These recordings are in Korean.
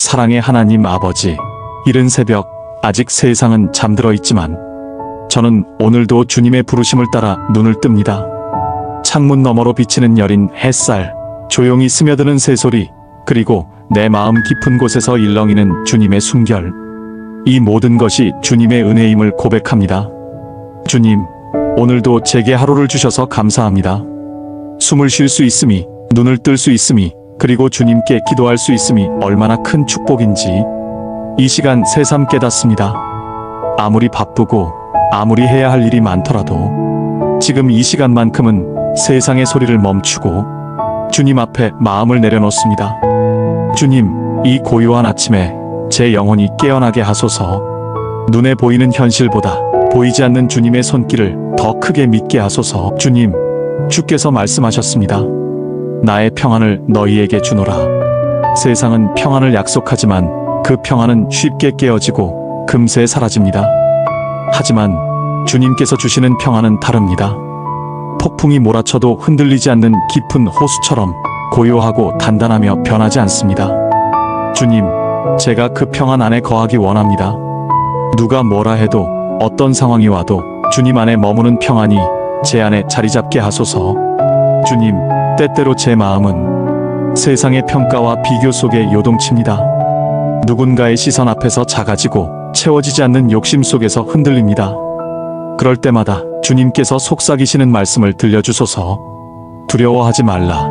사랑의 하나님 아버지, 이른 새벽 아직 세상은 잠들어 있지만 저는 오늘도 주님의 부르심을 따라 눈을 뜹니다. 창문 너머로 비치는 여린 햇살, 조용히 스며드는 새소리, 그리고 내 마음 깊은 곳에서 일렁이는 주님의 숨결. 이 모든 것이 주님의 은혜임을 고백합니다. 주님, 오늘도 제게 하루를 주셔서 감사합니다. 숨을 쉴 수 있음이, 눈을 뜰 수 있음이, 그리고 주님께 기도할 수 있음이 얼마나 큰 축복인지 이 시간 새삼 깨닫습니다. 아무리 바쁘고 아무리 해야 할 일이 많더라도 지금 이 시간만큼은 세상의 소리를 멈추고 주님 앞에 마음을 내려놓습니다. 주님, 이 고요한 아침에 제 영혼이 깨어나게 하소서. 눈에 보이는 현실보다 보이지 않는 주님의 손길을 더 크게 믿게 하소서. 주님, 주께서 말씀하셨습니다. 나의 평안을 너희에게 주노라. 세상은 평안을 약속하지만 그 평안은 쉽게 깨어지고 금세 사라집니다. 하지만 주님께서 주시는 평안은 다릅니다. 폭풍이 몰아쳐도 흔들리지 않는 깊은 호수처럼 고요하고 단단하며 변하지 않습니다. 주님, 제가 그 평안 안에 거하기 원합니다. 누가 뭐라 해도 어떤 상황이 와도 주님 안에 머무는 평안이 제 안에 자리 잡게 하소서. 주님, 때때로 제 마음은 세상의 평가와 비교 속에 요동칩니다. 누군가의 시선 앞에서 작아지고 채워지지 않는 욕심 속에서 흔들립니다. 그럴 때마다 주님께서 속삭이시는 말씀을 들려주소서. 두려워하지 말라.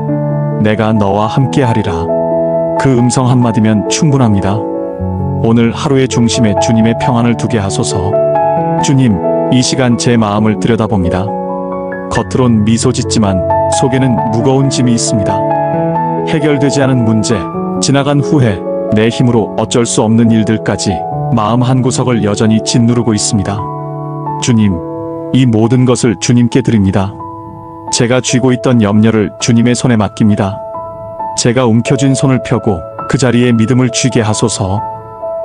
내가 너와 함께하리라. 그 음성 한마디면 충분합니다. 오늘 하루의 중심에 주님의 평안을 두게 하소서. 주님, 이 시간 제 마음을 들여다봅니다. 겉으론 미소 짓지만 속에는 무거운 짐이 있습니다. 해결되지 않은 문제, 지나간 후회, 내 힘으로 어쩔 수 없는 일들까지 마음 한구석을 여전히 짓누르고 있습니다. 주님, 이 모든 것을 주님께 드립니다. 제가 쥐고 있던 염려를 주님의 손에 맡깁니다. 제가 움켜쥔 손을 펴고 그 자리에 믿음을 쥐게 하소서.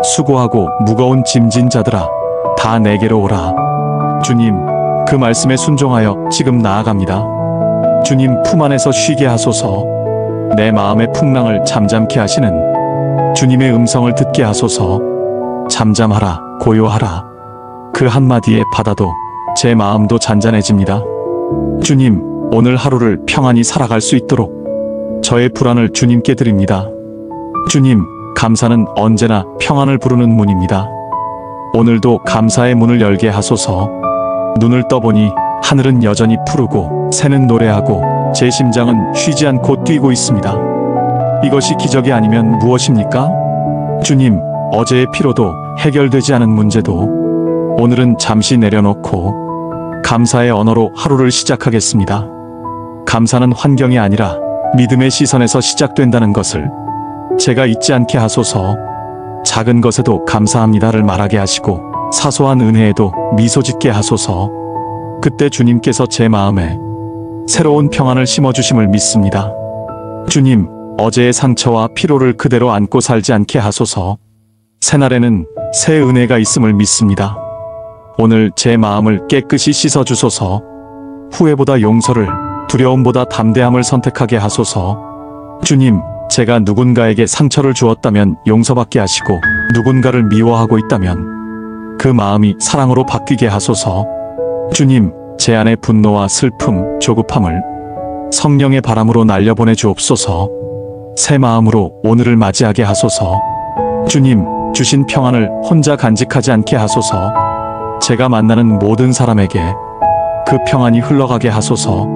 수고하고 무거운 짐진 자들아, 다 내게로 오라. 주님, 그 말씀에 순종하여 지금 나아갑니다. 주님 품 안에서 쉬게 하소서. 내 마음의 풍랑을 잠잠케 하시는 주님의 음성을 듣게 하소서. 잠잠하라, 고요하라. 그 한마디에 바다도 제 마음도 잔잔해집니다. 주님, 오늘 하루를 평안히 살아갈 수 있도록 저의 불안을 주님께 드립니다. 주님, 감사는 언제나 평안을 부르는 문입니다. 오늘도 감사의 문을 열게 하소서. 눈을 떠보니 하늘은 여전히 푸르고 새는 노래하고 제 심장은 쉬지 않고 뛰고 있습니다. 이것이 기적이 아니면 무엇입니까? 주님, 어제의 피로도 해결되지 않은 문제도 오늘은 잠시 내려놓고 감사의 언어로 하루를 시작하겠습니다. 감사는 환경이 아니라 믿음의 시선에서 시작된다는 것을 제가 잊지 않게 하소서. 작은 것에도 감사합니다를 말하게 하시고 사소한 은혜에도 미소 짓게 하소서. 그때 주님께서 제 마음에 새로운 평안을 심어주심을 믿습니다. 주님, 어제의 상처와 피로를 그대로 안고 살지 않게 하소서. 새날에는 새 은혜가 있음을 믿습니다. 오늘 제 마음을 깨끗이 씻어주소서. 후회보다 용서를, 두려움보다 담대함을 선택하게 하소서. 주님, 제가 누군가에게 상처를 주었다면 용서받게 하시고 누군가를 미워하고 있다면 그 마음이 사랑으로 바뀌게 하소서. 주님, 제 안의 분노와 슬픔, 조급함을 성령의 바람으로 날려보내 주옵소서. 새 마음으로 오늘을 맞이하게 하소서. 주님, 주신 평안을 혼자 간직하지 않게 하소서. 제가 만나는 모든 사람에게 그 평안이 흘러가게 하소서.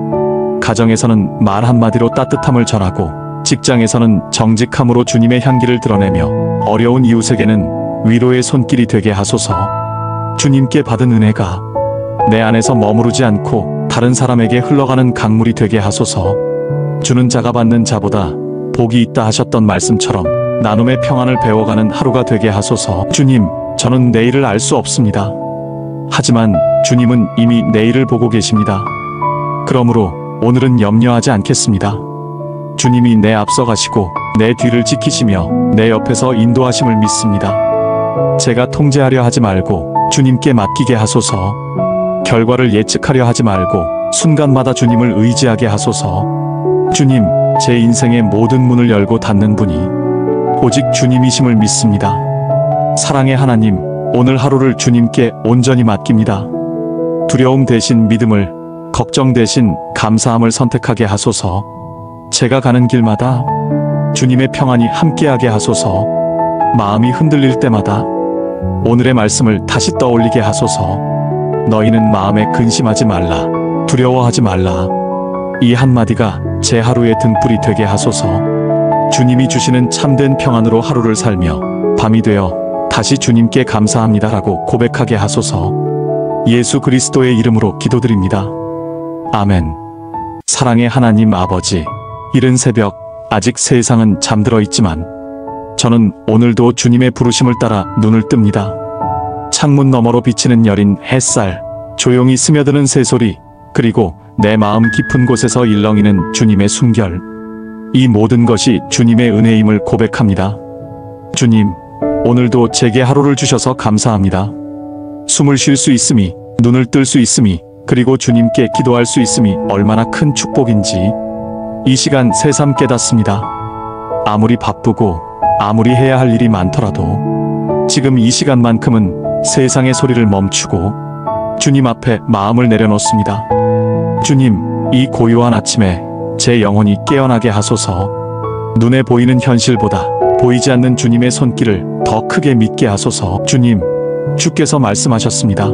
가정에서는 말 한마디로 따뜻함을 전하고 직장에서는 정직함으로 주님의 향기를 드러내며 어려운 이웃에게는 위로의 손길이 되게 하소서. 주님께 받은 은혜가 내 안에서 머무르지 않고 다른 사람에게 흘러가는 강물이 되게 하소서. 주는 자가 받는 자보다 복이 있다 하셨던 말씀처럼 나눔의 평안을 배워가는 하루가 되게 하소서. 주님, 저는 내일을 알 수 없습니다. 하지만 주님은 이미 내일을 보고 계십니다. 그러므로 오늘은 염려하지 않겠습니다. 주님이 내 앞서 가시고 내 뒤를 지키시며 내 옆에서 인도하심을 믿습니다. 제가 통제하려 하지 말고 주님께 맡기게 하소서. 결과를 예측하려 하지 말고 순간마다 주님을 의지하게 하소서. 주님, 제 인생의 모든 문을 열고 닫는 분이 오직 주님이심을 믿습니다. 사랑의 하나님, 오늘 하루를 주님께 온전히 맡깁니다. 두려움 대신 믿음을, 걱정 대신 감사함을 선택하게 하소서. 제가 가는 길마다 주님의 평안이 함께하게 하소서. 마음이 흔들릴 때마다 오늘의 말씀을 다시 떠올리게 하소서. 너희는 마음에 근심하지 말라, 두려워하지 말라. 이 한마디가 제 하루의 등불이 되게 하소서. 주님이 주시는 참된 평안으로 하루를 살며 밤이 되어 다시 주님께 감사합니다라고 고백하게 하소서. 예수 그리스도의 이름으로 기도드립니다. 아멘. 사랑의 하나님 아버지, 이른 새벽 아직 세상은 잠들어 있지만 저는 오늘도 주님의 부르심을 따라 눈을 뜹니다. 창문 너머로 비치는 여린 햇살, 조용히 스며드는 새소리, 그리고 내 마음 깊은 곳에서 일렁이는 주님의 숨결. 이 모든 것이 주님의 은혜임을 고백합니다. 주님, 오늘도 제게 하루를 주셔서 감사합니다. 숨을 쉴 수 있음이, 눈을 뜰 수 있음이, 그리고 주님께 기도할 수 있음이 얼마나 큰 축복인지 이 시간 새삼 깨닫습니다. 아무리 바쁘고 아무리 해야 할 일이 많더라도 지금 이 시간만큼은 세상의 소리를 멈추고 주님 앞에 마음을 내려놓습니다. 주님, 이 고요한 아침에 제 영혼이 깨어나게 하소서. 눈에 보이는 현실보다 보이지 않는 주님의 손길을 더 크게 믿게 하소서. 주님, 주께서 말씀하셨습니다.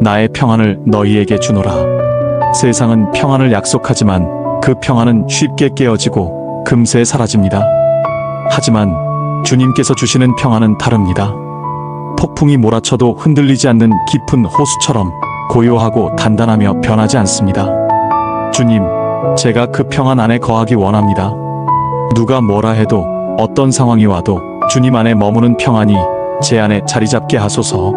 나의 평안을 너희에게 주노라. 세상은 평안을 약속하지만 그 평안은 쉽게 깨어지고 금세 사라집니다. 하지만 주님께서 주시는 평안은 다릅니다. 폭풍이 몰아쳐도 흔들리지 않는 깊은 호수처럼 고요하고 단단하며 변하지 않습니다. 주님, 제가 그 평안 안에 거하기 원합니다. 누가 뭐라 해도, 어떤 상황이 와도 주님 안에 머무는 평안이 제 안에 자리 잡게 하소서.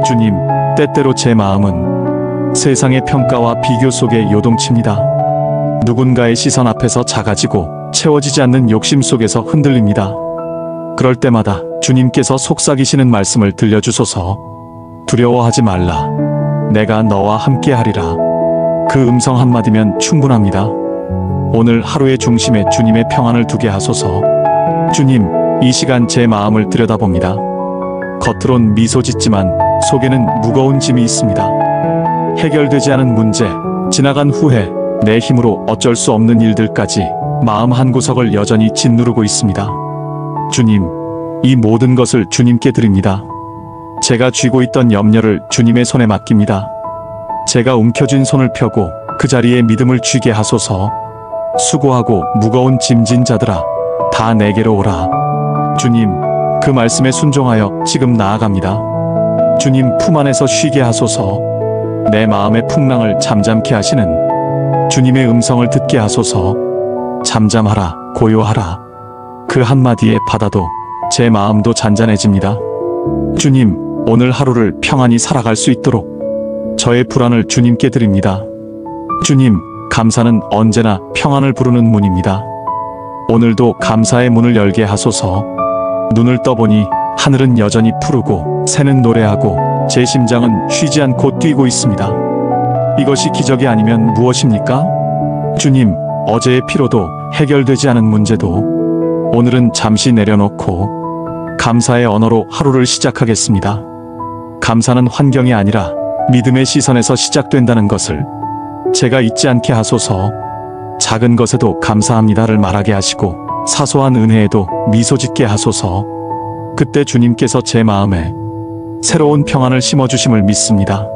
주님, 때때로 제 마음은 세상의 평가와 비교 속에 요동칩니다. 누군가의 시선 앞에서 작아지고 채워지지 않는 욕심 속에서 흔들립니다. 그럴 때마다 주님께서 속삭이시는 말씀을 들려주소서. 두려워하지 말라. 내가 너와 함께하리라. 그 음성 한마디면 충분합니다. 오늘 하루의 중심에 주님의 평안을 두게 하소서. 주님, 이 시간 제 마음을 들여다봅니다. 겉으론 미소 짓지만 속에는 무거운 짐이 있습니다. 해결되지 않은 문제, 지나간 후회, 내 힘으로 어쩔 수 없는 일들까지 마음 한구석을 여전히 짓누르고 있습니다. 주님, 이 모든 것을 주님께 드립니다. 제가 쥐고 있던 염려를 주님의 손에 맡깁니다. 제가 움켜쥔 손을 펴고 그 자리에 믿음을 쥐게 하소서. 수고하고 무거운 짐진 자들아, 다 내게로 오라. 주님, 그 말씀에 순종하여 지금 나아갑니다. 주님 품 안에서 쉬게 하소서. 내 마음의 풍랑을 잠잠케 하시는 주님의 음성을 듣게 하소서. 잠잠하라, 고요하라. 그 한마디에 바다도 제 마음도 잔잔해집니다. 주님, 오늘 하루를 평안히 살아갈 수 있도록 저의 불안을 주님께 드립니다. 주님, 감사는 언제나 평안을 부르는 문입니다. 오늘도 감사의 문을 열게 하소서. 눈을 떠보니 하늘은 여전히 푸르고 새는 노래하고 제 심장은 쉬지 않고 뛰고 있습니다. 이것이 기적이 아니면 무엇입니까? 주님, 어제의 피로도 해결되지 않은 문제도 오늘은 잠시 내려놓고 감사의 언어로 하루를 시작하겠습니다. 감사는 환경이 아니라 믿음의 시선에서 시작된다는 것을 제가 잊지 않게 하소서. 작은 것에도 감사합니다를 말하게 하시고 사소한 은혜에도 미소 짓게 하소서. 그때 주님께서 제 마음에 새로운 평안을 심어주심을 믿습니다.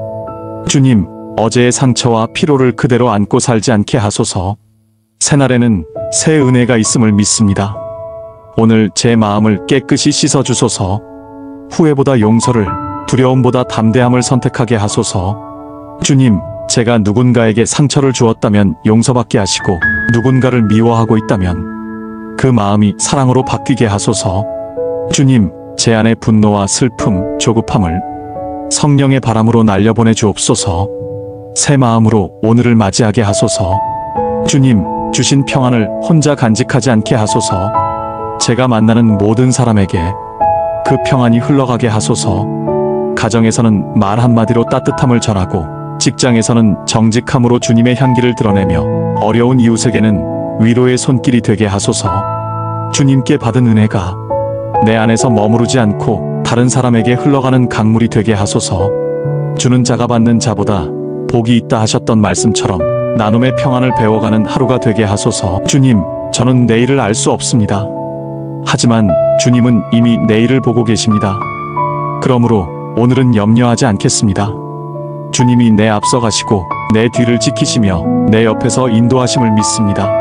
주님, 어제의 상처와 피로를 그대로 안고 살지 않게 하소서. 새날에는 새 은혜가 있음을 믿습니다. 오늘 제 마음을 깨끗이 씻어주소서. 후회보다 용서를, 두려움보다 담대함을 선택하게 하소서. 주님, 제가 누군가에게 상처를 주었다면 용서받게 하시고 누군가를 미워하고 있다면 그 마음이 사랑으로 바뀌게 하소서. 주님, 제 안의 분노와 슬픔, 조급함을 성령의 바람으로 날려보내 주옵소서. 새 마음으로 오늘을 맞이하게 하소서. 주님, 주신 평안을 혼자 간직하지 않게 하소서. 제가 만나는 모든 사람에게 그 평안이 흘러가게 하소서. 가정에서는 말 한마디로 따뜻함을 전하고 직장에서는 정직함으로 주님의 향기를 드러내며 어려운 이웃에게는 위로의 손길이 되게 하소서. 주님께 받은 은혜가 내 안에서 머무르지 않고 다른 사람에게 흘러가는 강물이 되게 하소서. 주는 자가 받는 자보다 복이 있다 하셨던 말씀처럼 나눔의 평안을 배워가는 하루가 되게 하소서. 주님, 저는 내일을 알 수 없습니다. 하지만 주님은 이미 내일을 보고 계십니다. 그러므로 오늘은 염려하지 않겠습니다. 주님이 내 앞서 가시고 내 뒤를 지키시며 내 옆에서 인도하심을 믿습니다.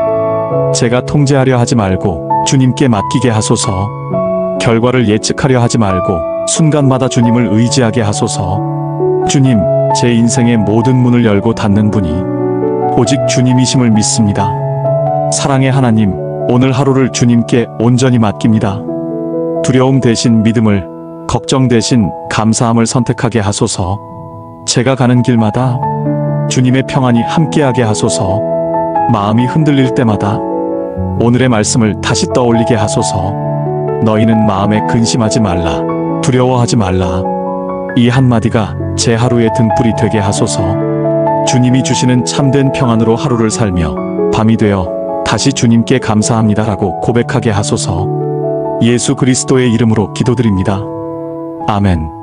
제가 통제하려 하지 말고 주님께 맡기게 하소서. 결과를 예측하려 하지 말고 순간마다 주님을 의지하게 하소서. 주님, 제 인생의 모든 문을 열고 닫는 분이 오직 주님이심을 믿습니다. 사랑의 하나님, 오늘 하루를 주님께 온전히 맡깁니다. 두려움 대신 믿음을, 걱정 대신 감사함을 선택하게 하소서. 제가 가는 길마다 주님의 평안이 함께하게 하소서. 마음이 흔들릴 때마다 오늘의 말씀을 다시 떠올리게 하소서. 너희는 마음에 근심하지 말라, 두려워하지 말라. 이 한마디가 제 하루의 등불이 되게 하소서. 주님이 주시는 참된 평안으로 하루를 살며 밤이 되어 다시 주님께 감사합니다라고 고백하게 하소서. 예수 그리스도의 이름으로 기도드립니다. 아멘.